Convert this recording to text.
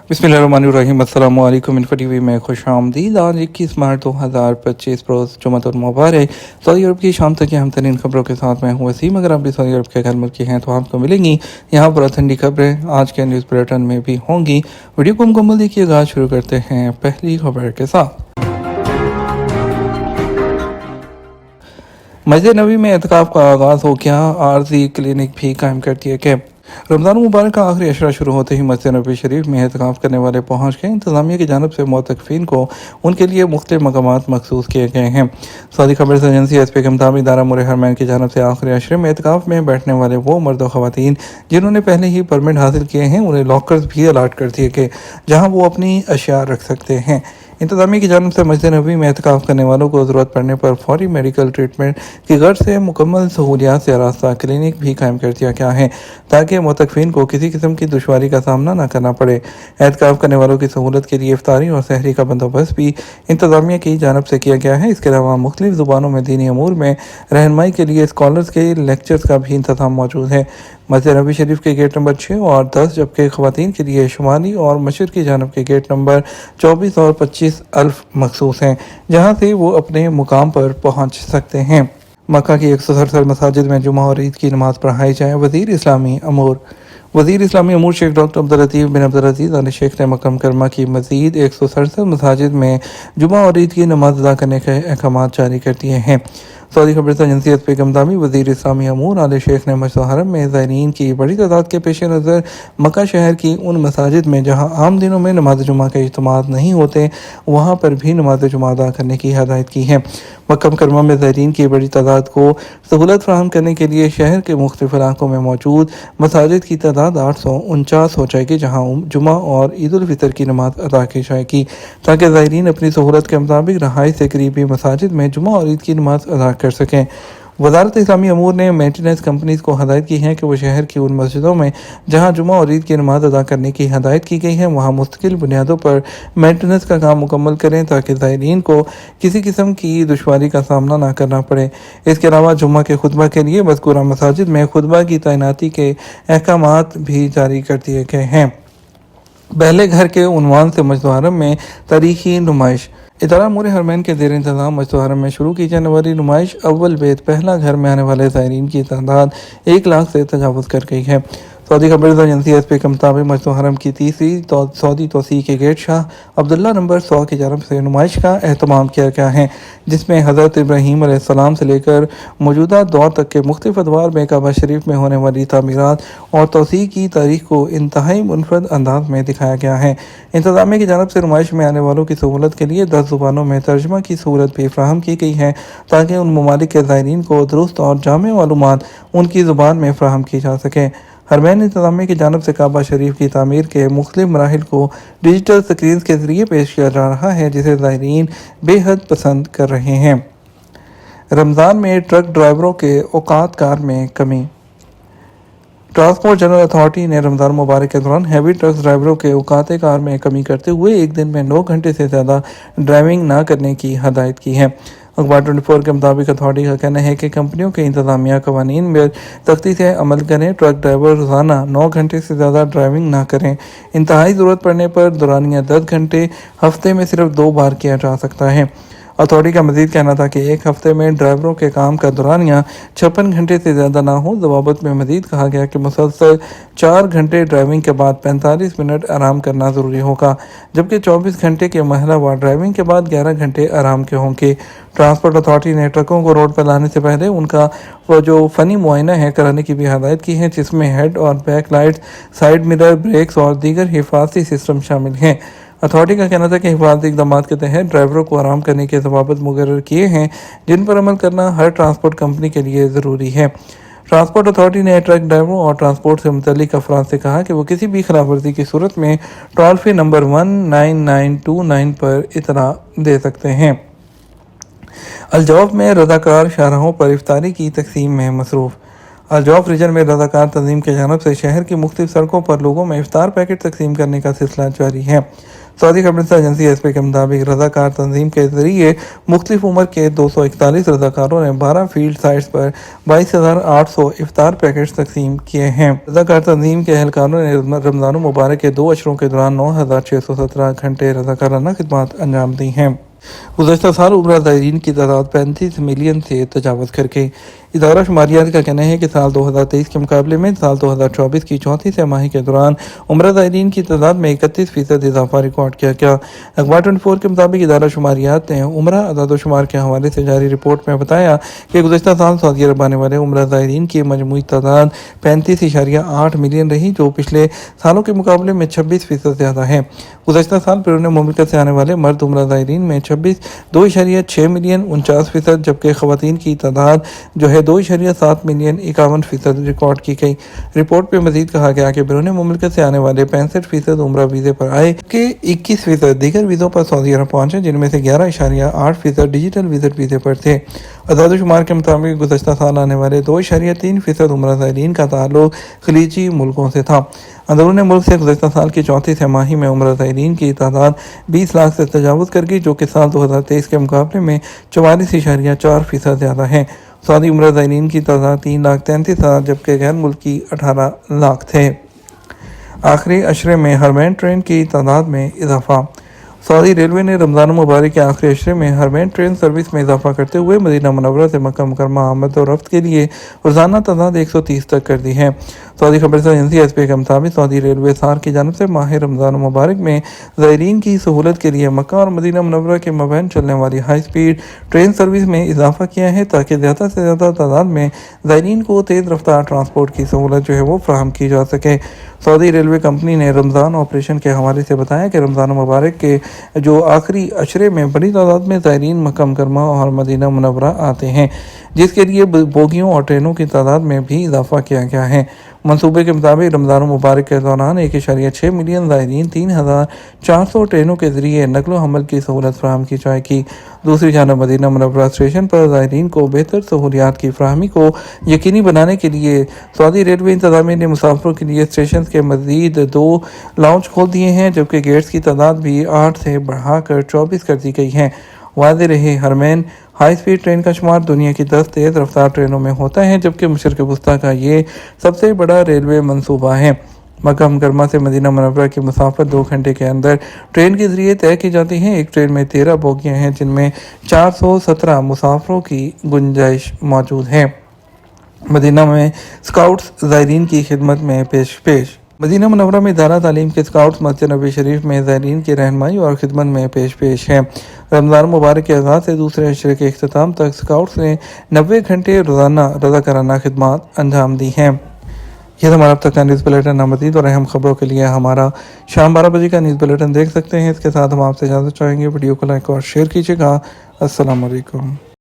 बिस्मिल्लाहिर्रहमानिर्रहीम। अस्सलामु अलैकुम। इन्फो टीवी में खुश आमदीद। आज 21 मार्च 2025 रोज़ जुमअतुल मुबारक। सऊदी अरब की शाम तक की अहम तरीन खबरों के साथ मैं हूँ वसीम। अगर आप भी सऊदी अरब के घर मुल्क के हैं तो आपको मिलेंगी यहाँ पर ठंडी खबरें आज के न्यूज़ बुलेटिन में भी होंगी। वीडियो को मुकम्मल देखिएगा। शुरू करते हैं पहली खबर के साथ। मस्जिद नबी में एतकाफ़ का आगाज़ हो गया। आर्जी क्लिनिक भी कायम कर दिए गए। रमज़ान मुबारक का आखिरी अशरा शुरू होते ही मस्जिद नबी शरीफ में एहतिकाफ़ करने वाले पहुँच गए। इंतज़ामिया की जानब से मोतकफ़ीन को उनके लिए मुख्तलिफ मकामात मखसूस किए गए हैं। सऊदी खबर एजेंसी एस पी के मुताबिक दारा मुर हरमैन की जानब से आखिरी अशरे में एहतिकाफ़ में बैठने वाले वो मर्द व ख़वातीन जिन्होंने पहले ही परमिट हासिल किए हैं उन्हें लॉकर्स भी अलाट कर दिए गए जहाँ वो अपनी अशिया रख सकते हैं। इंतज़ामिया की जानब से मस्जिद नबी में एहतिकाफ़ करने वालों को ज़रूरत पड़ने पर फौरी मेडिकल ट्रीटमेंट की गर्ज से मुकम्मल सहूलियात से आरास्ता क्लिनिक भी कायम कर दिया गया है ताकि मुतकफ़ीन को किसी किस्म की दुश्वारी का सामना न करना पड़े। एहतिकाफ़ करने वालों की सहूलत के लिए इफ्तारी और सहरी का बंदोबस्त भी इंतज़ामिया की जानब से किया गया है। इसके अलावा मुख्तलिफ ज़ुबानों में दीनी अमूर में रहनुमाई के लिए स्कॉलर्स के लेक्चर्स का भी इंतज़ाम मौजूद है। मस्जिद नबी शरीफ के गेट नंबर 6 और 10 जबकि ख़वातीन के लिए शुमाली और मशरक़ की जानब के गेट नंबर 24 और 25 अल्फ मखसूस हैं जहाँ से वो अपने मुकाम पर पहुँच सकते हैं। मक्का की 167 मसाजिद में जुमा और ईद की नमाज़ पढ़ाई जाए। वज़ीर इस्लामी अमूर शेख डॉक्टर अब्दुल लतीफ़ बिन अब्दुल अज़ीज़ आल शेख ने मक्का मुकर्रमा की मज़ीद 167 मसाजिद में जुमा और ईद की नमाज़ अदा करने के अहकाम जारी कर दिए हैं। सऊदी खबर एजेंसी एस पी के मुताबिक वज़ीर इस्लामी अमूर आल शेख ने मस्जिद हरम में ज़ायरीन की बड़ी तादाद के पेश नज़र मक्का शहर की उन मसाजिद में जहाँ आम दिनों में नमाज जुमा के इज्तिमात नहीं होते वहाँ पर भी नमाज जुमा अदा करने की हदायत की है। मक्का मुकर्रमा में ज़ायरीन की बड़ी तादाद को सहूलत फराहम करने के लिए शहर के मुख्तलिफ इलाकों में मौजूद मसाजिद की तादाद 849 हो जाएगी जहाँ जुमा और ईद उल फितर की नमाज अदा की जाएगी ताकि ज़ायरीन अपनी सहूलत के मुताबिक रहाई से करीबी मसाजिद में जुमा और ईद की नमाज अदा कर सकें। वज़ारत इस्लामी अमूर ने मेंटेनेंस कंपनीज को हदायत की है कि वो शहर की उन मस्जिदों में जहां जुमा और ईद की नमाज अदा करने की हदायत की गई है वहां मुस्तकिल बुनियादों पर मेंटेनेंस का काम मुकम्मल करें ताकि ज़ायरीन को किसी किस्म की दुश्वारी का सामना ना करना पड़े। इसके अलावा जुम्मा के खुतबा के लिए मज़कूरा मसाजिद में खुतबा की तैनाती के अहकामात भी जारी कर दिए गए हैं। पहले घर के उन्वान से मस्जिद हरम में तारीखी नुमाइश। इदारा मुर हरमैन के ज़ेर इंतज़ाम मस्जिद हरम में शुरू की जाने वाली नुमाइश अव्वल बेत पहला घर में आने वाले ज़ायरीन की तादाद 1 लाख से तजावुज़ कर गई है। सऊदी खबर एजेंसी एस पी के मुताबिक मस्जिद हरम की तीसरी सऊदी तोसी के गेट शाह अब्दुल्ला नंबर 100 की जानब से नुमाइश का एहतमाम किया गया है जिसमें हज़रत इब्राहीम अलैहिस्सलाम से लेकर मौजूदा दौर तक के मुख्तलिफ अदवार में काबा शरीफ में होने वाली तामीरात और तोसी की तारीख को इंतहाई मुनफरद अंदाज में दिखाया गया है। इंतज़ामिया की जानब से नुमाइश में आने वालों की सहूलत के लिए 10 ज़ुबानों में तर्जमा की सहूलत भी फराहम की गई है ताकि उन ममालिक के ज़ायरीन को दुरुस्त और जामे मालूमात उनकी ज़ुबान में फराहम की जा सकें। हरमैन इंतज़ामिया की जानब से काबा शरीफ की तामीर के मुख्तलिफ मराहिल को डिजिटल स्क्रीन के ज़रिए पेश किया जा रहा है जिसे ज़ायरीन बेहद पसंद कर रहे हैं। रमज़ान में ट्रक ड्राइवरों के औकात कार में कमी। ट्रांसपोर्ट जनरल अथॉरिटी ने रमज़ान मुबारक के दौरान हैवी ट्रक ड्राइवरों के औकात कार में कमी करते हुए एक दिन में 9 घंटे से ज़्यादा ड्राइविंग न करने की हदायत की है। अखबार 24 के मुताबिक अथॉरिटी का कहना है कि कंपनियों के इंतज़ामिया कवानीन में सख्ती से अमल करें। ट्रक ड्राइवर रोज़ाना 9 घंटे से ज़्यादा ड्राइविंग ना करें। इंतहाई ज़रूरत पड़ने पर दौरानिया 10 घंटे हफ्ते में सिर्फ 2 बार किया जा सकता है। अथॉरिटी का मजीद कहना था कि एक हफ्ते में ड्राइवरों के काम का दौरानिया 56 घंटे से ज़्यादा ना हो। ज़वाबत में मजीद कहा गया कि मुसलसल 4 घंटे ड्राइविंग के बाद 45 मिनट आराम करना ज़रूरी होगा जबकि 24 घंटे के महिला व ड्राइविंग के बाद 11 घंटे आराम के होंगे। ट्रांसपोर्ट अथॉरिटी ने ट्रकों को रोड पर लाने से पहले उनका वो जो फ़नी मुआयना है कराने की भी हदायत की है जिसमें हेड और back lights, side mirror, brakes और दीगर हिफाजती सिस्टम शामिल हैं। अथॉरिटी का कहना था कि हिफाजती इक़दाम के तहत ड्राइवरों को आराम करने के ज़वाबित मुकर्रर किए हैं जिन पर अमल करना हर ट्रांसपोर्ट कंपनी के लिए ज़रूरी है। ट्रांसपोर्ट अथॉरिटी ने ट्रक ड्राइवरों और ट्रांसपोर्ट से मुतल्लिक अफराद से कहा कि वो किसी भी खिलाफ वर्जी की सूरत में टोल फ्री नंबर 19929 पर इतला दे सकते हैं। अलजौफ में रज़ाकार शाहराहों पर इफ्तारी की तकसीम में मसरूफ़। الجوف ریجن میں رضاکار تنظیم کی جانب سے شہر کی مختلف سڑکوں پر لوگوں میں افطار پیکٹ تقسیم کرنے کا سلسلہ جاری ہے۔ سعودی خبررساں ایجنسی ایس پی کے مطابق رضاکار تنظیم کے ذریعے مختلف عمر کے 241 رضاکاروں نے 12 فیلڈ سائٹس پر 22,800 افطار پیکٹس تقسیم کیے ہیں۔ رضاکار تنظیم کے اہلکاروں نے رمضان المبارک کے 2 اشروں کے دوران 9,617 گھنٹے رضاکارانہ خدمات انجام دی ہیں۔ گزشتہ سال عمرہ زائرین کی تعداد 35 ملین سے تجاوز کر گئی۔ ادارہ شماریات کا کہنا ہے کہ سال 2023 کے مقابلے میں سال 2024 کی چوتھی سہ ماہی کے دوران عمرہ زائرین کی تعداد میں 31% اضافہ ریکارڈ کیا گیا۔ اخبار 24 کے مطابق ادارہ شماریات نے عمرہ اعداد و شمار کے حوالے سے جاری رپورٹ میں بتایا کہ گزشتہ سال سعودی عرب آنے والے عمرہ زائرین کی مجموعی تعداد 35.8 ملین رہی، جو پچھلے سالوں کے مقابلے میں 26% زیادہ ہے۔ گزشتہ سال بیرون مملکت سے آنے والے مرد عمرہ زائرین میں 2.6 ملین 49%، جبکہ خواتین کی تعداد جو ہے 2.7 ملین 51% ریکارڈ کی گئی۔ رپورٹ میں مزید کہا گیا کہ بیرون مملکت سے آنے والے 65% عمرہ ویزے پر آئے کہ 21% دیگر ویزوں پر سعودی عرب پہنچے، جن میں سے 11.8% ڈیجیٹل ویزے پر تھے۔ اعداد و شمار کے مطابق گزشتہ سال آنے والے 2.3% عمرہ زائرین کا تعلق خلیجی ملکوں سے تھا۔ اندرون ملک سے گزشتہ سال کی چوتھی سہ ماہی میں عمرہ زائرین کی تعداد 20 لاکھ سے تجاوز کر گئی، جو کہ سال 2023 کے مقابلے میں 44.4% زیادہ ہے۔ سعودی عمرہ زائرین کی تعداد 3,33,000 جبکہ غیر ملکی 18 لاکھ تھے۔ آخری عشرے میں حرمین ٹرین کی تعداد میں اضافہ۔ سعودی ریلوے نے رمضان المبارک کے آخری عشرے میں حرمین ٹرین سروس میں اضافہ کرتے ہوئے مدینہ منورہ سے مکہ مکرمہ آمد و رفت کے لیے روزانہ تعداد 130 تک کر دی ہے۔ سعودی خبررساں ایجنسی ایس پی کے مطابق سعودی ریلوے سار کی جانب سے ماہ رمضان المبارک میں زائرین کی سہولت کے لیے مکہ اور مدینہ منورہ کے مابین چلنے والی ہائی سپیڈ ٹرین سروس میں اضافہ کیا ہے، تاکہ زیادہ سے زیادہ تعداد میں زائرین کو تیز رفتار ٹرانسپورٹ کی سہولت جو ہے وہ فراہم کی جا سکے۔ سعودی ریلوے کمپنی نے رمضان آپریشن کے حوالے سے بتایا کہ رمضان المبارک کے جو آخری عشرے میں بڑی تعداد میں زائرین مکہ مکرمہ اور مدینہ منورہ آتے ہیں، جس کے لیے بوگیوں اور ٹرینوں کی تعداد میں بھی اضافہ کیا گیا ہے۔ منصوبے کے مطابق رمضان المبارک کے دوران 1.6 ملین زائرین 3,400 ٹرینوں کے ذریعے نقل و حمل کی سہولت فراہم کی جائے گی۔ دوسری جانب مدینہ منورہ اسٹیشن پر زائرین کو بہتر سہولیات کی فراہمی کو یقینی بنانے کے لیے سعودی ریلوے انتظامیہ نے مسافروں کے لیے اسٹیشن کے مزید 2 لاؤنج کھول دیے ہیں، جبکہ گیٹس کی تعداد بھی 8 سے بڑھا کر 24 کر دی گئی ہے۔ واضح رہے، حرمین ہائی سپیڈ ٹرین کا شمار دنیا کی 10 تیز رفتار ٹرینوں میں ہوتا ہے، جبکہ مشرق وسطیٰ کا یہ سب سے بڑا ریلوے منصوبہ ہے۔ مکہ مکرمہ سے مدینہ منورہ کی مسافت 2 گھنٹے کے اندر ٹرین کے ذریعے طے کی جاتی ہے۔ ایک ٹرین میں 13 بوگیاں ہیں، جن میں 417 مسافروں کی گنجائش موجود ہے۔ مدینہ میں اسکاؤٹس زائرین کی خدمت میں پیش مدینہ منورہ میں ادارہ تعلیم کے اسکاؤٹس مسجد نبوی شریف میں زائرین کی رہنمائی اور خدمت میں پیش ہے۔ رمضان مبارک کے آغاز سے دوسرے عشرے کے اختتام تک اسکاؤٹس نے 90 گھنٹے روزانہ رضاکارانہ خدمات انجام دی ہیں۔ یہ ہمارا اب تک کا نیوز بلیٹن۔ مزید اور اہم خبروں کے لیے ہمارا شام 12 بجے کا نیوز بلیٹن دیکھ سکتے ہیں۔ اس کے ساتھ ہم آپ سے اجازت چاہیں گے، ویڈیو کو لائک اور شیئر کیجیے گا۔ السلام علیکم۔